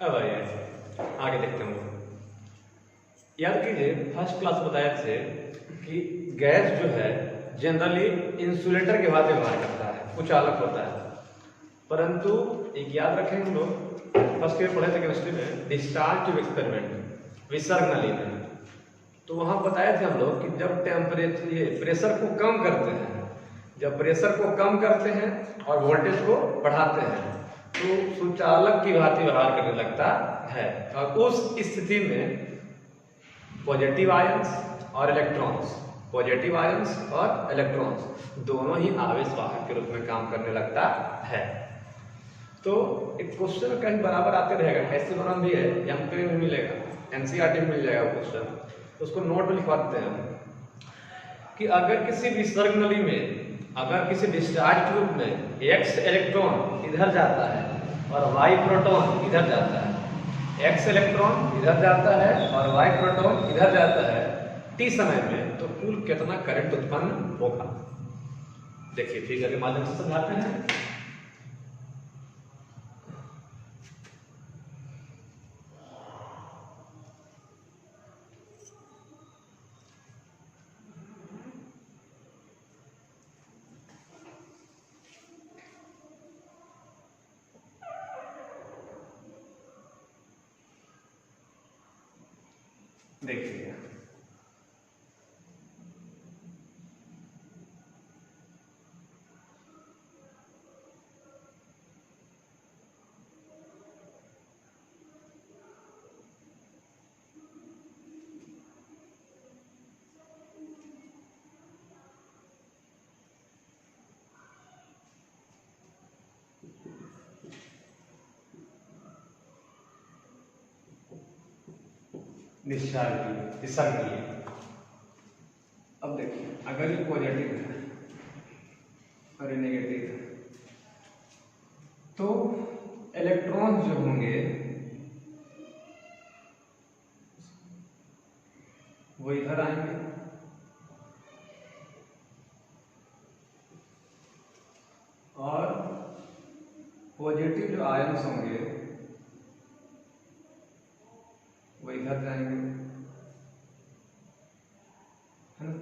अब आइए आगे देखते हैं। याद कीजिए फर्स्ट क्लास बताए थे कि गैस जो है जनरली इंसुलेटर के भांति व्यवहार करता है, कुचालक होता है। परंतु एक याद रखें हम लोग फर्स्ट ईयर पढ़े थे केमिस्ट्री में, डिस्चार्ज ट्यूब एक्सपेरिमेंट, विसर्ग नली में। तो वहां बताए थे हम लोग कि जब टेम्परेचर ये प्रेशर को कम करते हैं, जब प्रेशर को कम करते हैं और वोल्टेज को बढ़ाते हैं तो सुचालक की भांति व्यवहार करने लगता है। और उस स्थिति में पॉजिटिव आयंस और इलेक्ट्रॉन्स, पॉजिटिव आयंस और इलेक्ट्रॉन्स दोनों ही आवेश वाहक के रूप में काम करने लगता है। तो एक क्वेश्चन कहीं बराबर आते रहेगा, ऐसे बना भी है, एमपी में मिलेगा, एनसीईआरटी में मिल जाएगा वो क्वेश्चन, तो उसको नोट में लिखवा देते हैं कि अगर किसी विसर्ग नली में, अगर किसी डिस्चार्ज ट्यूब में एक्स इलेक्ट्रॉन इधर जाता है और वाई प्रोटॉन इधर जाता है, एक्स इलेक्ट्रॉन इधर जाता है और वाई प्रोटॉन इधर जाता है टी समय में, तो कुल कितना करंट उत्पन्न होगा। देखिए फिगर के माध्यम से समझाते हैं। देखिए विसर्ग नली। अब देखिए अगर ये पॉजिटिव है और ये नेगेटिव है तो इलेक्ट्रॉन जो होंगे वो इधर आएंगे और पॉजिटिव जो आयंस होंगे वो इधर जाएंगे, है ना।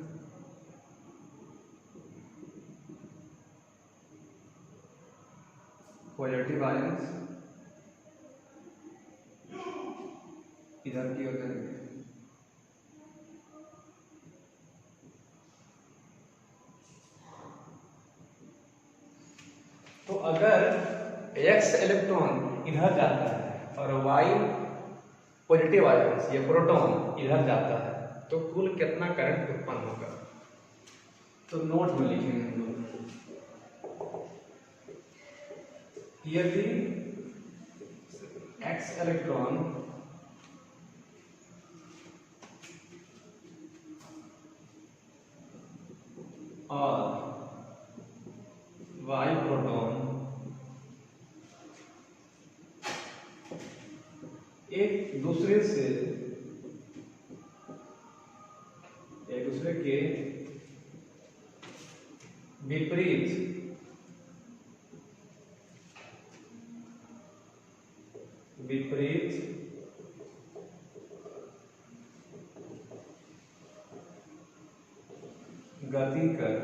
पॉजिटिव आयंस इधर की ओर जाएंगे, तो अगर एक्स इलेक्ट्रॉन इधर जाता है और वाई पॉजिटिव आयंस ये प्रोटॉन इधर जाता है तो कुल कितना करंट उत्पन्न होगा। तो नोट में लिखेंगे हम लोग, यदि एक्स इलेक्ट्रॉन और वाई प्रोटॉन एक दूसरे के विपरीत गति कर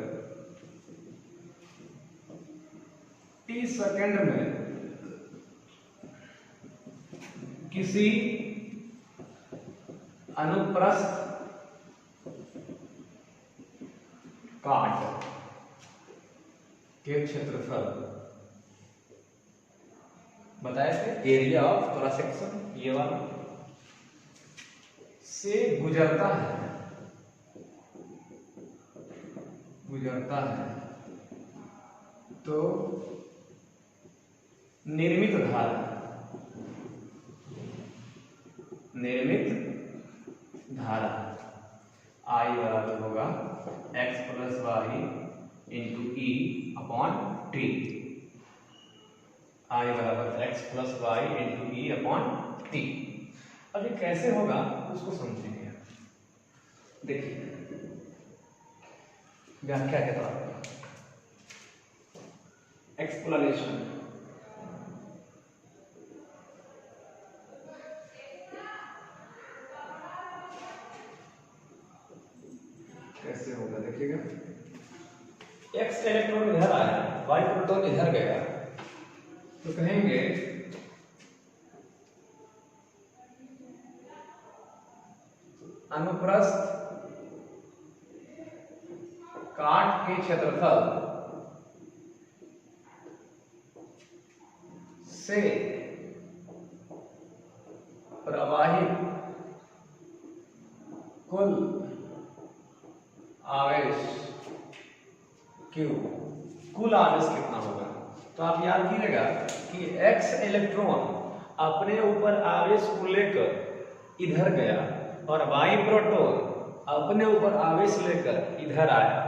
टी सेकंड में किसी अनुप्रस्थ काट के क्षेत्रफल बताए थे, एरिया ऑफ क्रॉस सेक्शन ये वाला से गुजरता है तो निर्मित धारा I बराबर होगा x plus y into e upon t. I बराबर x plus y into e upon t. अब ये कैसे होगा उसको समझेंगे। देखिए व्याख्या के तौर पर एक्सप्लेनेशन, ऐसे होगा, देखिएगा x इलेक्ट्रॉन इधर आया, y प्रोटॉन इधर गया, तो कहेंगे अनुप्रस्थ काट के क्षेत्रफल से प्रवाहित कुल आवेश Q, कुल आवेश कितना होगा। तो आप याद कीजिएगा कि x इलेक्ट्रॉन अपने ऊपर आवेश को लेकर इधर गया और y प्रोटॉन अपने ऊपर आवेश लेकर इधर आया,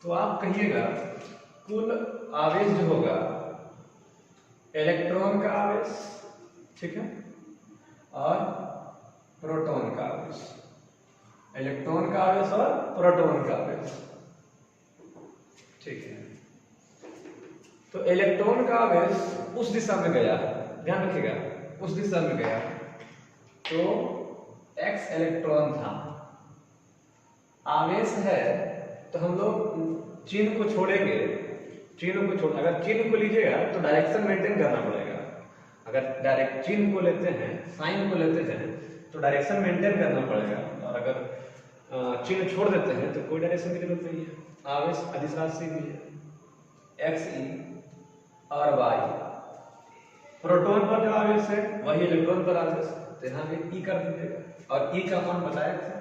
तो आप कहिएगा कुल आवेश जो होगा इलेक्ट्रॉन का आवेश, ठीक है, और प्रोटॉन का आवेश, इलेक्ट्रॉन का आवेश और प्रोटॉन का आवेश, ठीक है। तो इलेक्ट्रॉन का आवेश उस दिशा में गया, ध्यान रखिएगा, उस दिशा में गया, तो x इलेक्ट्रॉन था, आवेश है, तो हम लोग चिन्ह को छोड़ेंगे, चिन्ह को छोड़, अगर चिन्ह को लीजिएगा तो डायरेक्शन मेंटेन करना पड़ेगा, अगर डायरेक्ट चिन्ह को लेते हैं, साइन को लेते हैं, तो डायरेक्शन मेंटेन करना पड़ेगा, और अगर चिन्ह छोड़ देते हैं तो कोई डायरेक्शन की जरूरत नहीं है, आवेश अदिश राशि भी है, x और y, प्रोटॉन पर जो आवेश है वही इलेक्ट्रॉन पर आवेश, तो यहाँ पे E कर दीजिएगा, और E का मान बताया था,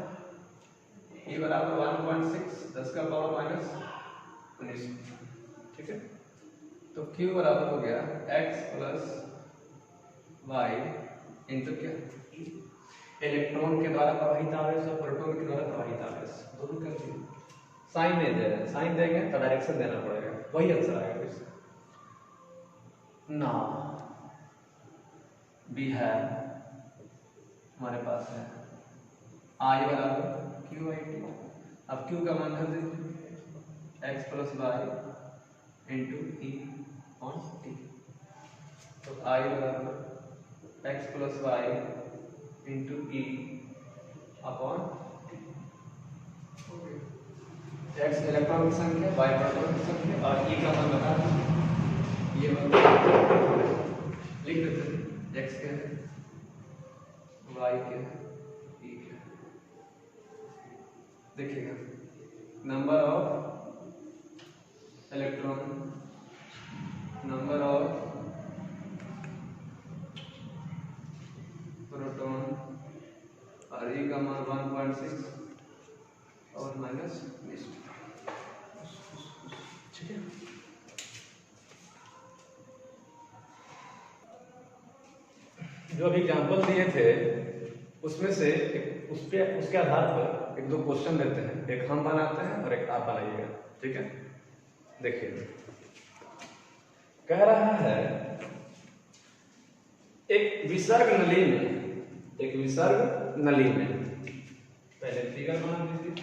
E बराबर 1.6 10 का पावर माइनस 19, ठीक है। तो Q बराबर हो गया x प्लस y इंटू क्या, इलेक्ट्रॉन के द्वारा प्रवाहित आवेश और प्रोटॉन के द्वारा प्रवाहित आवेश, दोनों कर दिए। साइन नहीं दे रहे, साइन देंगे तो डायरेक्शन देना पड़ेगा, वही आंसर आएगा इसका। ना बी है, हमारे पास है I बराबर क्यू आई टी, अब Q का मान कर दीजिए x plus y into e on t, तो I बराबर x plus y into e upon x electron की संख्या, y प्रोटॉन की संख्या, और E का मान बता दीजिए, ये लिख देते हैं, x क्या है, y क्या है, E क्या है। देखिएगा number of electron, number of proton, और E का मान 1.6 और माइनस 20, ठीक है। जो अभी एग्जाम्पल दिए थे उसमें से उसके आधार पर एक दो क्वेश्चन देते हैं, एक हम बनाते हैं और एक आप बनाइएगा, ठीक है। देखिए कह रहा है एक विसर्ग नली में, एक विसर्ग नली में, पहले फिगर बना दीजिए,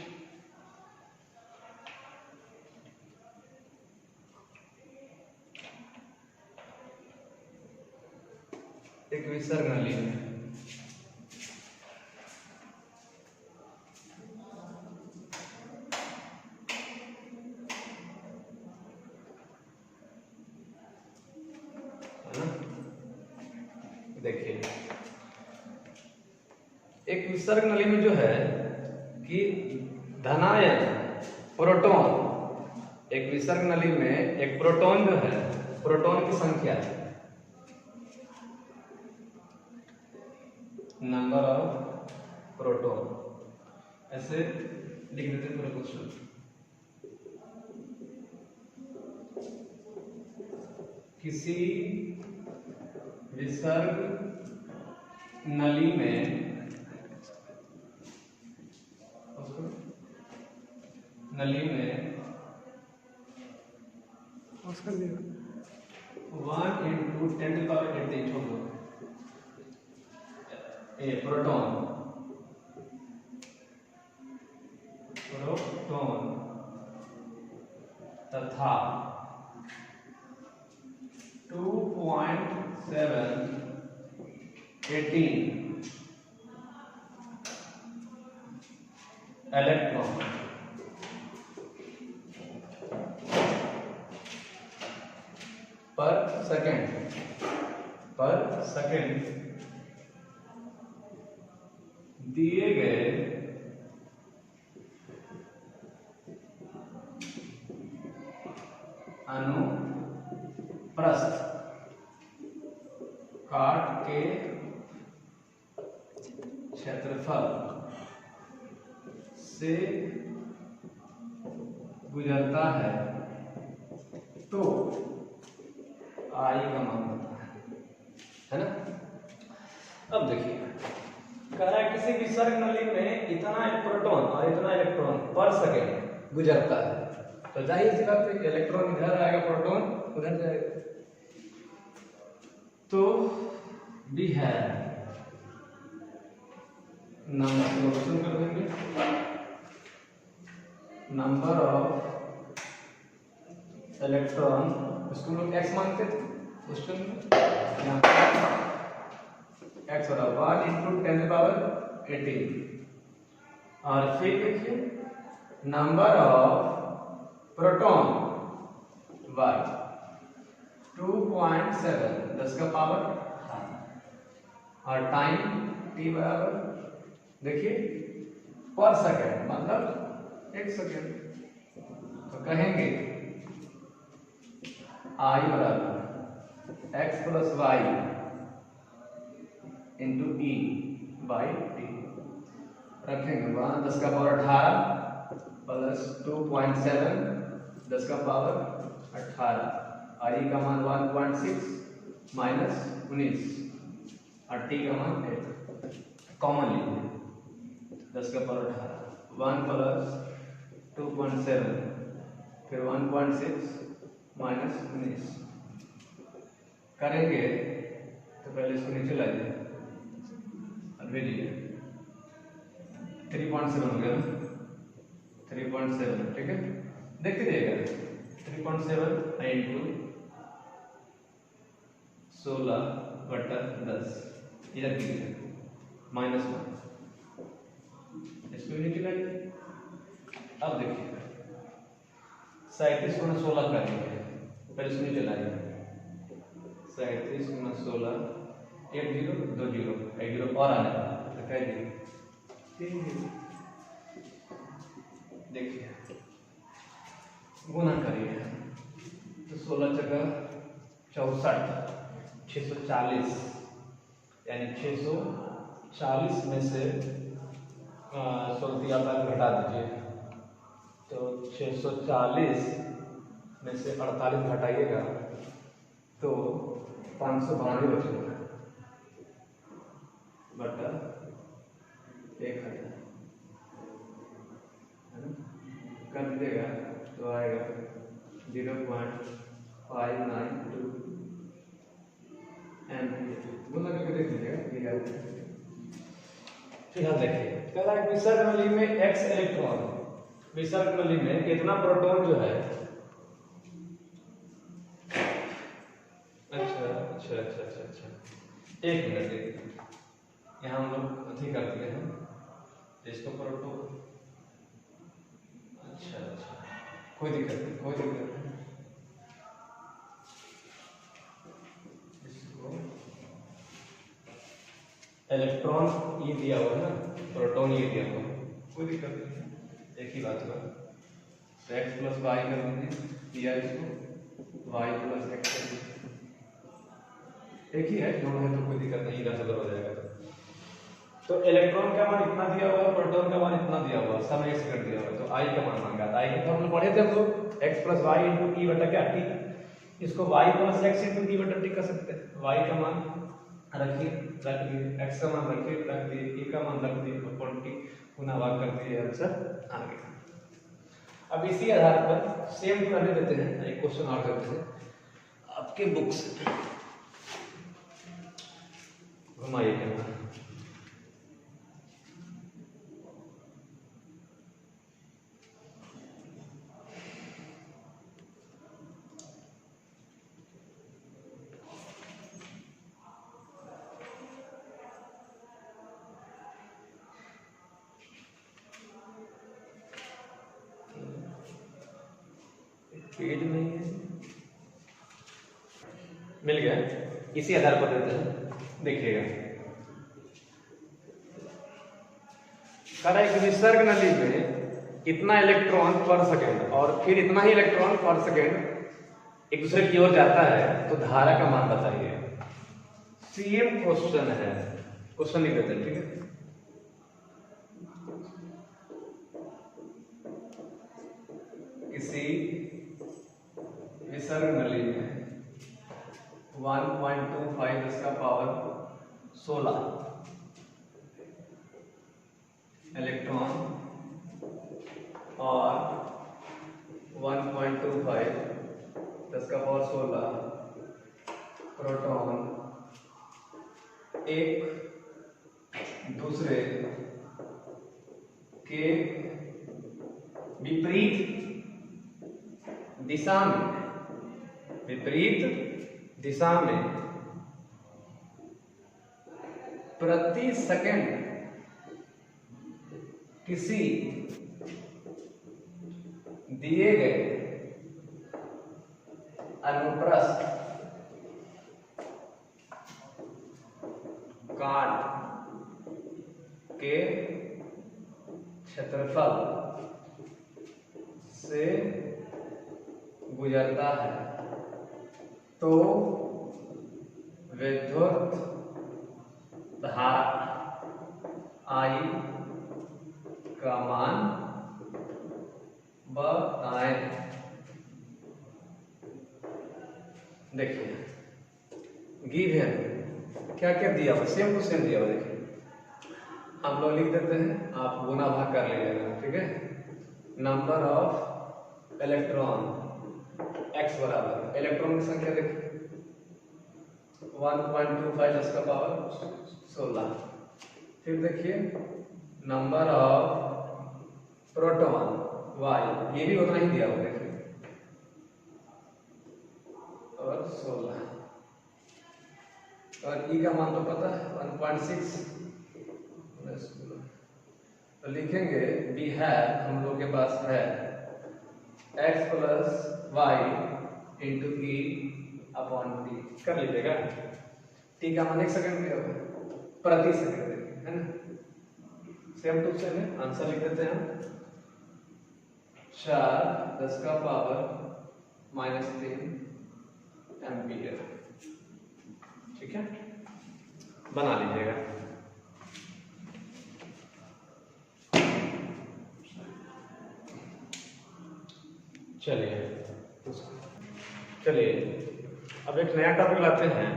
एक विसर्ग नली में देखिए, एक विसर्ग नली में जो है कि धनायन प्रोटॉन, एक विसर्ग नली में एक प्रोटॉन जो है, प्रोटॉन की संख्या है, नंबर ऑफ प्रोटॉन, ऐसे लिख देते हैं पूरा क्वेश्चन। किसी विसर्ग नली में कर दिया 1 into 10 to the power 18 छोड़ दो, ये प्रोटॉन तथा 2.718 इलेक्ट्रॉन सेकेंड दिए गए अनुप्रस्थ काट के क्षेत्रफल से गुजरता है तो आई का मान होता है ना। अब देखिए कह रहा है किसी विसर्ग नली में इतना प्रोटॉन और इतना इलेक्ट्रॉन पर सेकेंड गुजरता है, तो जाहिर सी बात है इलेक्ट्रॉन इधर आएगा, प्रोटॉन उधर जाएगा। तो बी है नंबर सोल्यूशन कर देंगे, नंबर ऑफ इलेक्ट्रॉन, इसको लोग एक्स मानते थे क्वेश्चन में, यहाँ एक्स बराबर 1 इंटू 10⁻18 और फिर देखिए नंबर ऑफ प्रोटॉन y 2.7 10 का पावर और टाइम t बराबर देखिए पर सेकेंड मतलब 1 सेकेंड, तो कहेंगे I बराबर x plus y into e by t, रखेंगे वहां 10 का पावर 18 प्लस 2.7 10 का पावर 18 और ई का मान 1.6 माइनस 19 और टी का मान 8 कॉमन लीजिए 10 का पावर 18 1 प्लस 2.7 फिर 1.6 माइनस 19 करेंगे तो पहले इसको नीचे ला दिए और भेजिए 3.7 हो गया 3.7 ठीक है, देखते रहिएगा 3.7 इंटू 16/10 इधर कीजिए -1 इसको नीचे लाइए। अब देखिए 37 गुना 16 करेंगे, पहले इसको नीचे लाइए 37 गुना 16 1 0 2 0 1 0 और आने वाला तो कह दीजिए 3 0। देखिए गुना करिए तो 16 जगह 64 640 यानी 640 में से 16 आता घटा दीजिए तो 640 में से 48 घटाइएगा तो 592 बचेगा बटा 1000 कर दीजिएगा तो आएगा 0.592 एम्पीयर। गुना करके देख लीजिएगा। फिलहाल देखिए कह रहा है विसर्ग नली में x इलेक्ट्रॉन, विसर्ग नली में इतना प्रोटॉन जो है अच्छा एक मिनट यहाँ हम लोग अथी करते हैं इसको प्रोटॉन अच्छा कोई दिक्कत नहीं इसको इलेक्ट्रॉन ये दिया हुआ है ना, प्रोटॉन ये दिया हुआ, कोई दिक्कत नहीं, एक ही बात हुआ तो x प्लस वाई कर दीजिए दिया इसको y प्लस एक्स एक ही है, दोनों है तो कोई दिक्कत नहीं, इधर से उधर हो जाएगा। तो इलेक्ट्रॉन का मान इतना दिया हुआ है, प्रोटॉन का मान इतना दिया हुआ है, सब एक सेकंड दिया हुआ है, तो I का मान मांगा था। I के फॉर्मूला पढ़े थे हम लोग x प्लस वाई इंटू ई बटा क्या टी, इसको y प्लस एक्स इंटू ई बटा टी कर सकते हैं। y का मान रखिए रख दिए, x का मान रखिए रख दिए, e का मान रख दिए, अपॉन टी गुना भाग कर दिए, आंसर आ गया। अब इसी आधार पर सेम करने देते हैं, एक क्वेश्चन और करते हैं आपके बुक से, घुमाइए कैमरा। पेज नहीं है, मिल गया। इसी आधार पर देते हैं। देखिएगा, कह रहा है कि विसर्ग नली में इतना इलेक्ट्रॉन पर सेकेंड और फिर इतना ही इलेक्ट्रॉन पर सेकेंड एक दूसरे की ओर जाता है, तो धारा का मान बताइए। सेम क्वेश्चन है, क्वेश्चन लिख देते हैं, ठीक है। किसी विसर्ग नली में 1.25 इसका पावर 16 इलेक्ट्रॉन और 1.25 इसका पावर 16 प्रोटॉन एक दूसरे के विपरीत दिशा में प्रति सेकंड किसी दिए गए अनुप्रस्थ काट के क्षेत्रफल से गुजरता है, तो विद्युत धारा I का मान बताएं। देखिए गिवन क्या क्या दिया हुआ, सेम टू सेम दिया हुआ। देखिए हम लोग लिख देते हैं, आप गुना भाग कर लीजिएगा, ठीक है। नंबर ऑफ इलेक्ट्रॉन x बराबर इलेक्ट्रॉन की संख्या देखिए 1.25 10 का पावर 16। फिर देखिए नंबर ऑफ प्रोटॉन y, ये भी उतना ही दिया हुआ देखिए, और 16, और e का मान तो पता है 1.6। तो लिखेंगे वी हैव, हम लोग के पास है x plus y into e upon t. कर लीजिएगा, टी का मान 1 सेकंड में होगा प्रति सेकंड, है ना। सेम टू सेम है, आंसर लिख देते हैं 4 10 का पावर -3 एम्पियर, ठीक है। बना लीजिएगा। चलिए अब एक नया टॉपिक लाते हैं,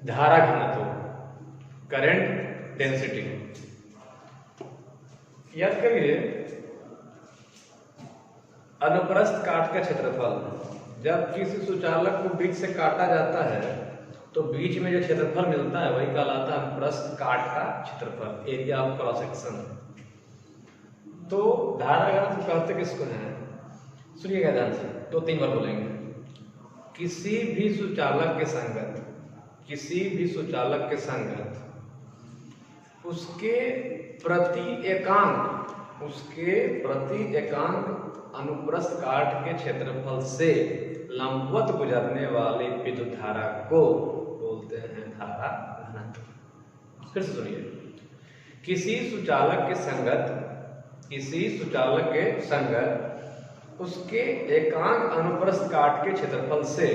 धारा घनत्व, करंट डेंसिटी। याद करिए अनुप्रस्थ काट का क्षेत्रफल, जब किसी सुचालक को बीच से काटा जाता है तो बीच में जो क्षेत्रफल मिलता है वही कहलाता है अनुप्रस्थ काट का क्षेत्रफल, एरिया ऑफ क्रॉस सेक्शन। तो धारा घनत्व कहते किसको है, सुनिएगा ध्यान से, 2-3 बार बोलेंगे। किसी भी सुचालक के संगत, किसी भी सुचालक के संगत उसके प्रति एकांक अनुप्रस्थ काट के क्षेत्रफल से लंबवत गुजरने वाली विद्युत धारा को बोलते हैं धारा घनत्व। फिर से सुनिए, किसी सुचालक के संगत उसके एकांक अनुप्रस्थ काट के क्षेत्रफल से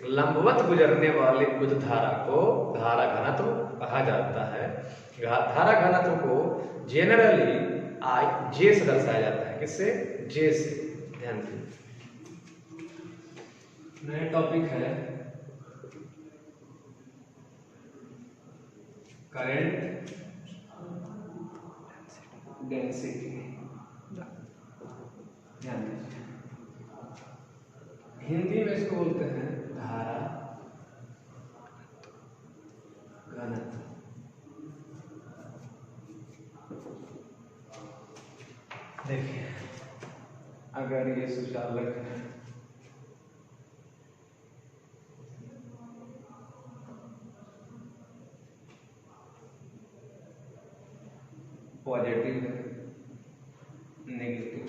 लंबवत गुजरने वाली विद्युत धारा को धारा घनत्व कहा जाता है। धारा घनत्व को जेनरली जे से दर्शाया जाता है। किससे? जे से। ध्यान दीजिए, नया टॉपिक है करंट डेंसिटी। ध्यान दीजिए, हिंदी में इसको बोलते हैं धारा घनत्व। देखिए, अगर ये सुचालक है, पॉजिटिव है, नेगेटिव,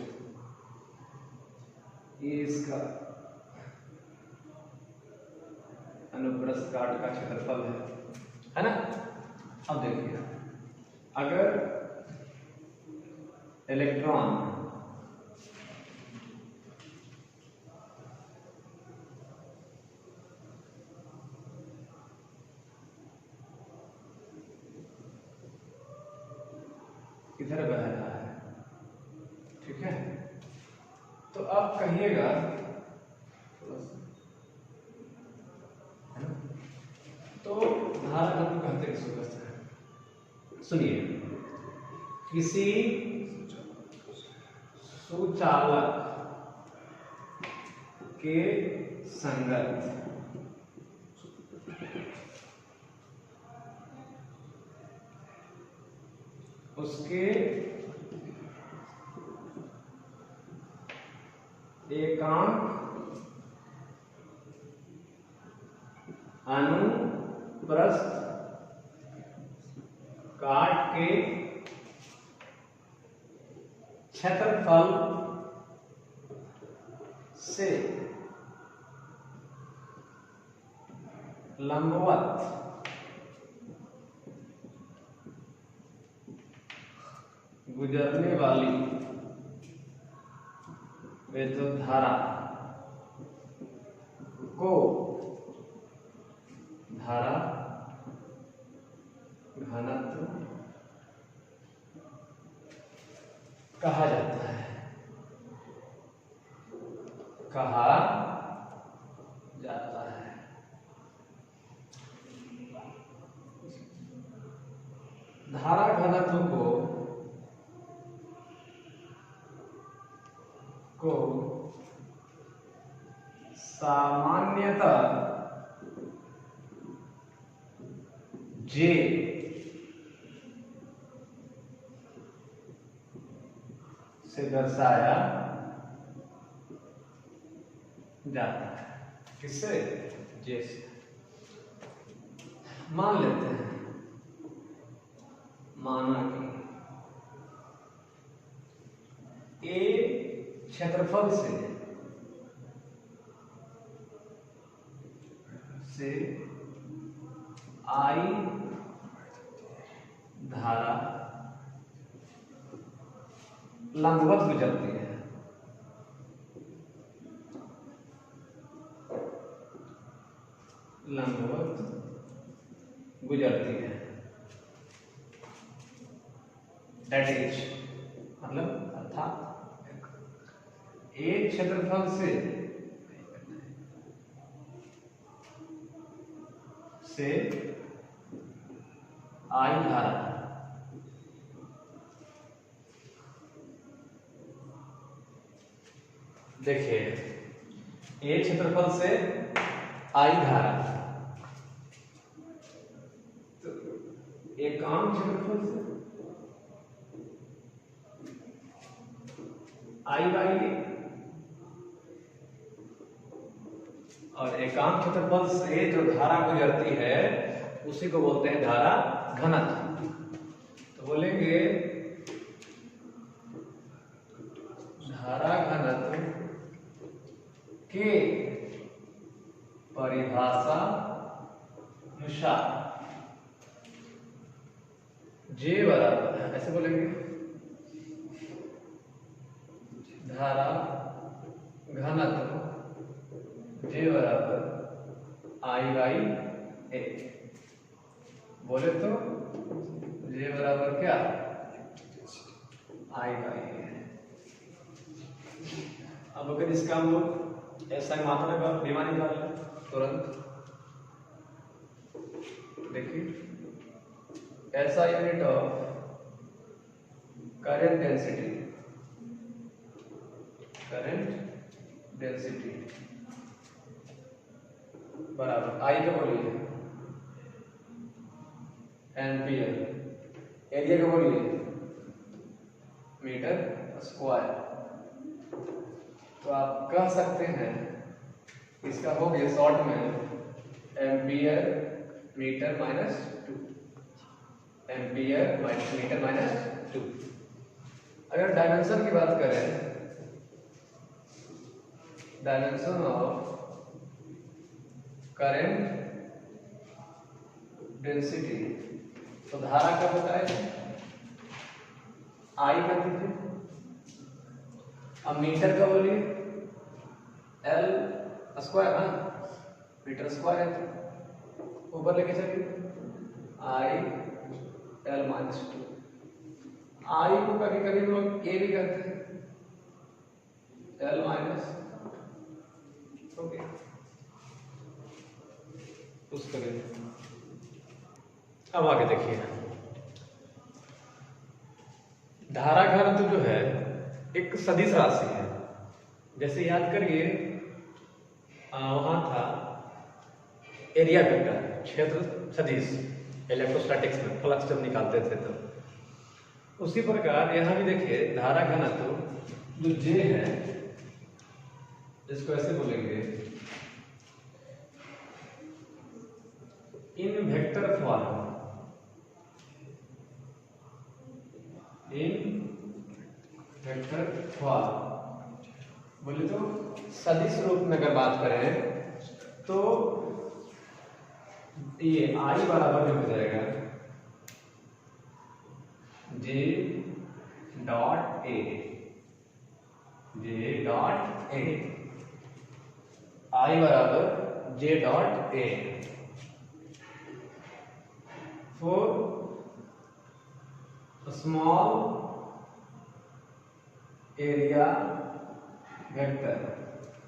ये इसका अनुप्रस्थ काट का क्षेत्रफल है ना। अब देखिए, अगर इलेक्ट्रॉन इधर बह रहा है, ठीक है, तो आप कहिएगा, तो धारा घनत्व कहते हैं इसको। सुनिए, किसी सुचालक के संगत उसके एकांक अनुप्रस्थ काट के क्षेत्रफल से लंबवत गुजरने वाली विद्युत धारा को धारा घनत्व कहा जाता है, कहा जाता है। धारा घनत्व को सामान्यतः J से दर्शाया जाता है। किससे? J से। मान लेते हैं, माना कि A क्षेत्रफल से I धारा लंबवत गुजरती है, लंबवत गुजरती है। दैट इज मतलब अर्थात एक क्षेत्रफल से आई धारा देखिए, एक क्षेत्रफल से आई धारा, तो एकांक क्षेत्रफल से आई बाई ए, और एकांक क्षेत्रफल से जो धारा गुजरती है उसी को बोलते हैं धारा घनत्व। तो बोलेंगे धारा घनत्व के परिभाषा अनुसार J बराबर है, ऐसे बोलेंगे, धारा घनत्व J बराबर I बाई ए। बोले तो J बराबर क्या? I बाई ए। अब अगर इसका हम लोग ऐसा मात्रा का बीमा निकाल लें तुरंत, देखिए, ऐसा unit of current density, current density बराबर आई का बोलिए एम्पियर, एरिया का बोलिए मीटर स्क्वायर। तो आप कह सकते हैं इसका हो गया शॉर्ट में ampere metre minus 2, ampere metre minus 2। अगर डायमेंशन की बात करें, डायमेंशन ऑफ करंट डेंसिटी, तो धारा का बताए आई करते थे। अब मीटर का बोलिए एल स्क्वायर, हाँ मीटर स्क्वायर है, तो ऊपर लेके चलिए आई एल माइनस 2। आई को कभी कभी लोग ए भी करते हैं, एल माइनस, ओके उस करें। अब आगे देखिए, धारा घनत्व जो है एक सदिश राशि है। जैसे याद करिए वहां था एरिया वेक्टर, क्षेत्र सदिश, इलेक्ट्रोस्टैटिक्स में फ्लक्स जब निकालते थे तो उसी प्रकार यहाँ भी देखिए धारा घनत्व जो J है, इसको ऐसे बोलेंगे इन वेक्टर फॉर्म, इन वेक्टर फॉर्म बोले तो सदिश रूप में अगर बात करें तो ये आई बराबर हो जाएगा J dot A, J dot A, आई बराबर J dot A for small area vector,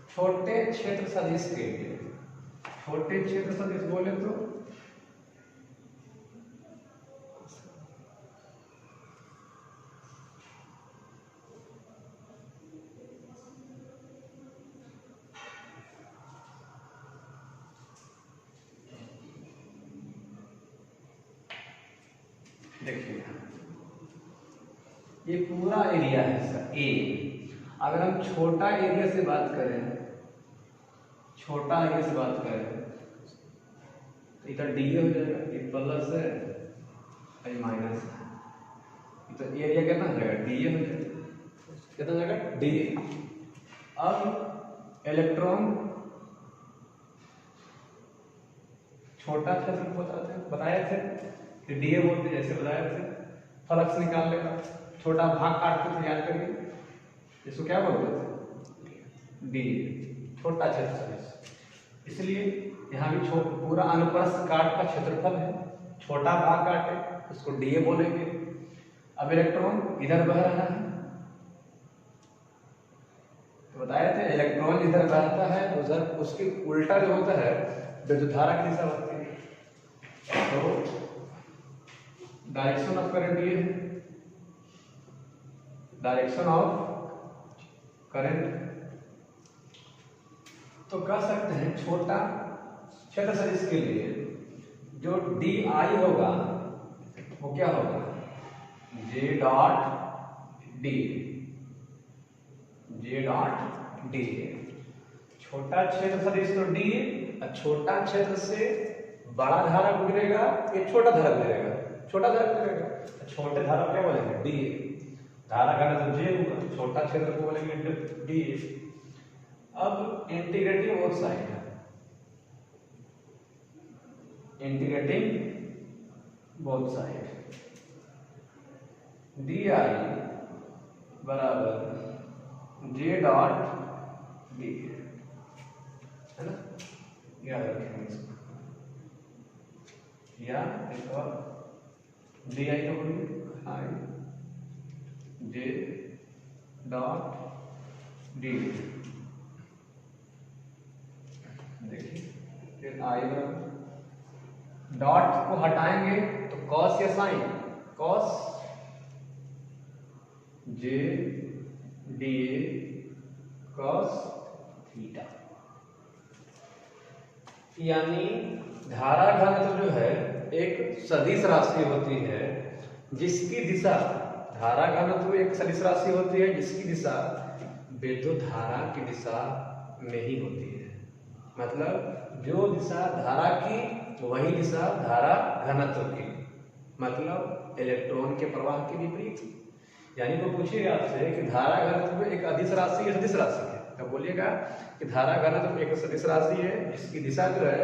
छोटे क्षेत्र सदिश के लिए। छोटे क्षेत्र सदिश बोले तो देखिए ये पूरा एरिया है सर ए। अगर हम छोटा एरिया से बात करें, छोटा एरिया से बात करें तो इधर डी हो जाएगा, ये प्लस है ये माइनस है, तो एरिया कितना हो जाएगा डी हो जाएगा, कितना हो जाएगा डी। अब इलेक्ट्रॉन छोटा क्षेत्र बताए थे कि डी बोलते, जैसे बताए थे फ्लक्स निकालने का छोटा भाग काटते थे, याद करिए इसको क्या बोलते थे डी, छोटा क्षेत्र सदिश। इसलिए यहाँ भी पूरा अनुप्रस्थ काट का क्षेत्रफल है, छोटा भाग काटे उसको डी बोलेंगे। अब इलेक्ट्रॉन इधर बह रहा है, तो बताए थे इलेक्ट्रॉन इधर बहता है, उधर उसके उल्टा जो होता है विद्युत धारा की दिशा होती है। तो डायरेक्शन ऑफ करंट ये है, डायरेक्शन ऑफ करंट। तो कह सकते हैं छोटा क्षेत्र सदिश के लिए जो डी आई होगा वो क्या होगा J dot D, J dot D. छोटा क्षेत्र सदिश तो डी, छोटा क्षेत्र से बड़ा धारा गुजरेगा, ये छोटा धारा गुजरेगा, छोटा धारा गुजरेगा, छोटे धारा क्या बोलेंगे डी, धारा घनत्व जे होगा, छोटा क्षेत्र को बोलेंगे डी। अब integrating both side, integrating both side, D I बराबर जे डॉट डी, है ना, याद रखेंगे इसको। या एक और डी आई का बोलिए आई जे डॉट डी, देखिए फिर आई बराबर डॉट को हटाएंगे तो कॉस या साइन, कॉस जे डी कॉस थीटा। यानी धारा घनत्व जो है एक सदिश राशि होती है जिसकी दिशा, धारा घनत्व एक सदिश राशि होती है जिसकी दिशा विद्युत धारा की दिशा में ही होती है। मतलब जो दिशा धारा की वही दिशा धारा घनत्व की, मतलब इलेक्ट्रॉन के प्रवाह के विपरीत। यानी वो पूछिएगा आपसे कि धारा घनत्व एक अदिश राशि या सदिश राशि है, तो बोलिएगा कि धारा घनत्व एक सदिश राशि है जिसकी दिशा जो है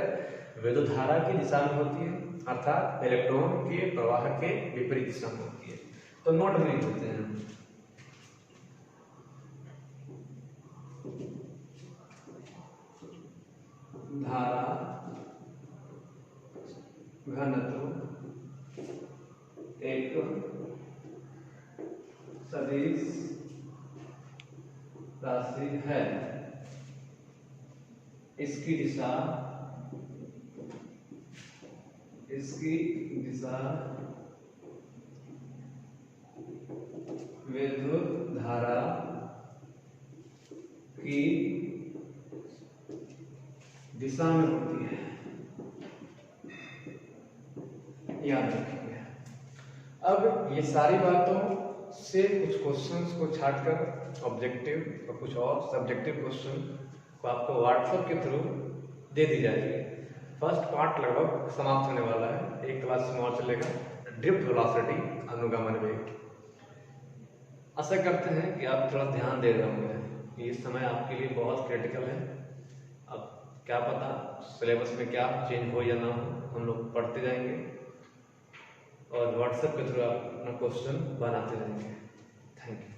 विद्युत धारा की दिशा में होती है, अर्थात इलेक्ट्रॉन के प्रवाह के विपरीत दिशा में होती है। तो नोट भी लिखते हैं, धारा घनत्व एक सदिश राशि है, इसकी दिशा विद्युत धारा की दिशा में होती है, याद रखिए। अब ये सारी बातों से कुछ क्वेश्चंस को छाटकर ऑब्जेक्टिव और कुछ और सब्जेक्टिव क्वेश्चन को आपको व्हाट्सएप के थ्रू दे दी जाएगी। फर्स्ट पार्ट लगभग समाप्त होने वाला है, एक क्लास में और चलेगा, ड्रिफ्ट वेलोसिटी, अनुगमन वेग। आशा करते हैं कि आप थोड़ा ध्यान दे रहे होंगे, ये समय आपके लिए बहुत क्रिटिकल है। अब क्या पता सिलेबस में क्या चेंज हो या ना हो, हम लोग पढ़ते जाएंगे और व्हाट्सएप के थ्रू आप अपना क्वेश्चन बनाते रहेंगे। Thank you.